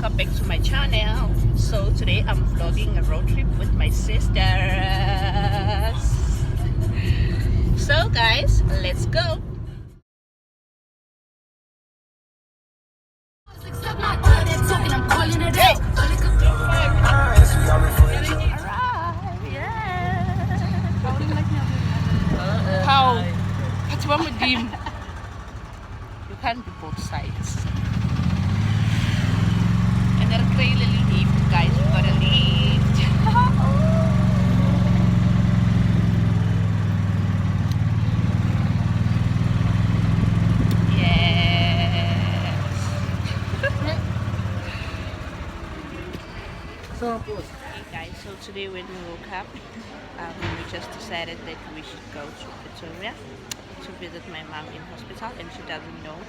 welcome back to my channel. So today I'm vlogging a road trip with my sisters. So guys, let's go. How? What's wrong with him? You can't be both sides. And they're clearly lift, guys. We got a lift. Yes. Hey guys, so today when we woke up, we just decided that we should go to Pretoria to visit my mom in hospital, and she doesn't know.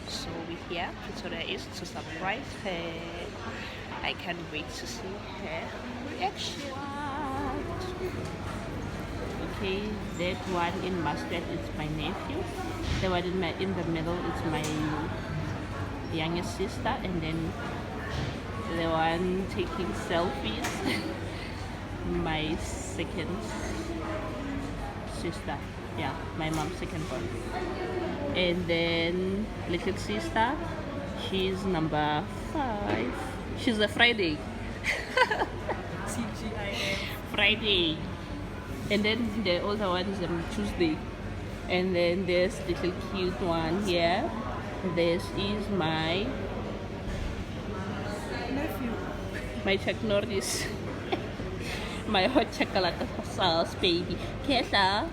So we're here. Pretoria is to surprise her. I can't wait to see her reaction. Okay, that one in mustard is my nephew. The one in the middle is my youngest sister, and then the one taking selfies, my second sister. Yeah, my mom's second born. And then little sister, she's number 5. She's a Friday. Friday. And then the older one is on Tuesday. And then there's little cute one here. This is my nephew. My Chuck Norris. My hot chocolate sauce baby. Kesha.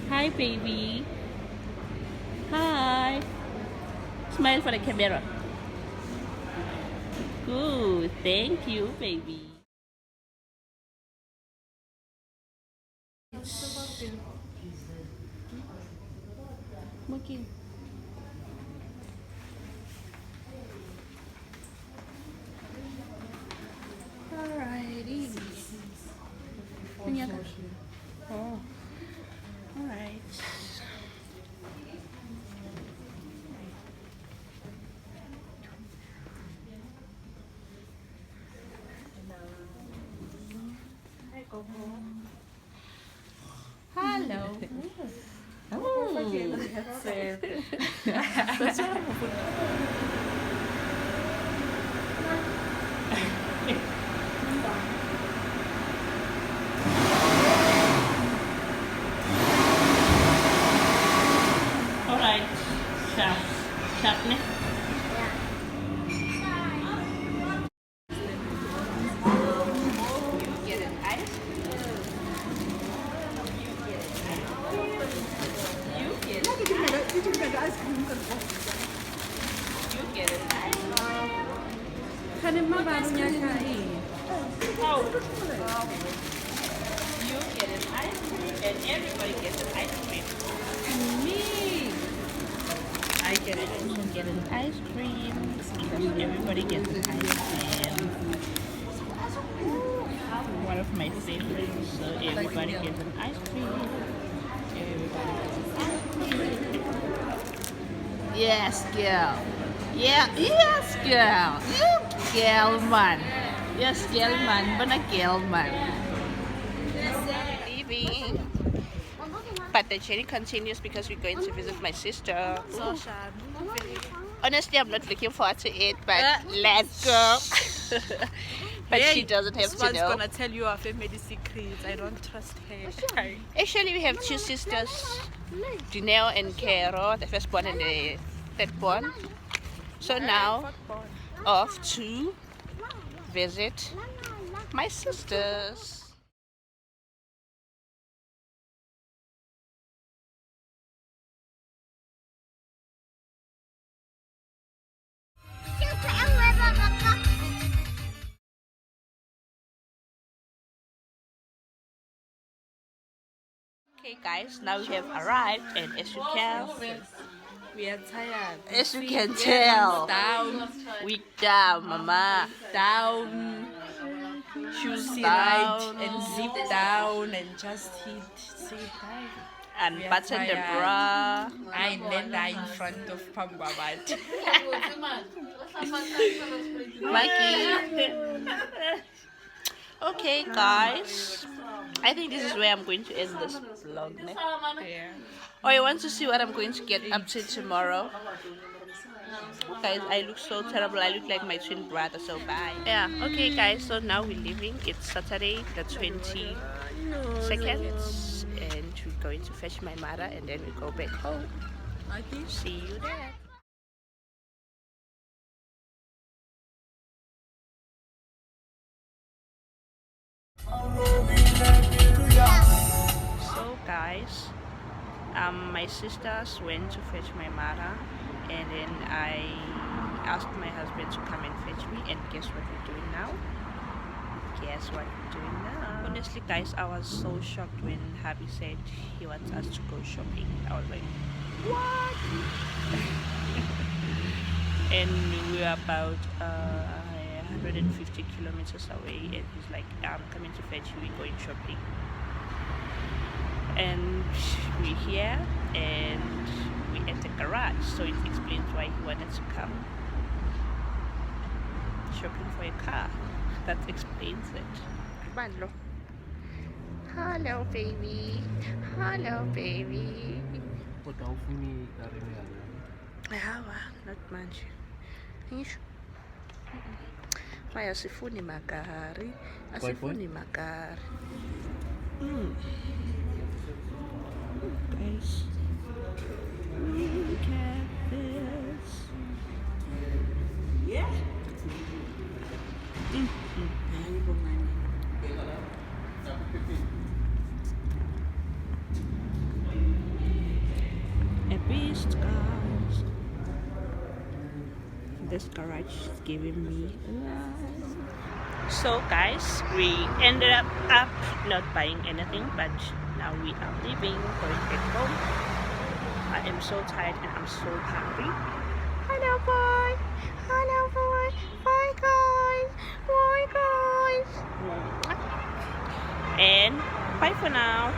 Hi baby. Hi. Smile for the camera. Good. Thank you, baby. Okay. Alrighty. Oh. Alright. Hello. Alright. Sharp, ne? Kan emang barunya kali. Oh. You get an ice cream and everybody gets an ice cream. Me. I get it. You get an ice cream because everybody gets an ice cream. One of my favorites. So everybody gets an ice cream. Everybody gets an ice cream. Yes, girl. Yeah, yes, girl. You girl man. Yes, girl man. But a girl man. Leaving. But the journey continues because we're going to visit my sister. So sharp. Honestly, I'm not looking forward to it, but let's go. But she doesn't have this to one's know. gonna tell you our family secrets. I don't trust her. Actually, we have 2 sisters, Janelle and Kero, the firstborn and the thirdborn. So now, off to visit my sisters. Okay guys, now we have arrived, and as you can We are tired. As you can tell, Down. we down, mama. Down. Shoes See down. right and zip down and just hit. See right. unbutton the tired. bra. I die in front of Pambabat. Mikey. Okay, guys. I think this is where I'm going to end this vlog. Ne? Yeah. Oh, you want to see what I'm going to get up to tomorrow? Guys, I look so terrible. I look like my twin brother, so bye. Yeah, okay, guys, so now we're leaving. It's Saturday, the 22nd, and we're going to fetch my mother, and then we go back home. See you there. So, guys, my sisters went to fetch my mother, and then I asked my husband to come and fetch me, and guess what we're doing now? Guess what we're doing now? Honestly, guys, I was so shocked when Happy said he wants us to go shopping. I was like, what? And we were about 150 kilometers away, and he's like, I'm coming to fetch you, we're going shopping. And we're here, and we're at the garage, so it explains why he wanted to come shopping for a car. That explains it. Hello. Hello, baby. Hello, baby. Not much. Maya asifuni magari. Asifuni magari. Guys, look at this. Yeah. A beast, guys. This garage is giving me life. So, guys, we ended up not buying anything, but now we are leaving, going back home. I am so tired and I'm so hungry. Hello, boy. Hello, boy. Bye, guys. Bye, guys. And bye for now.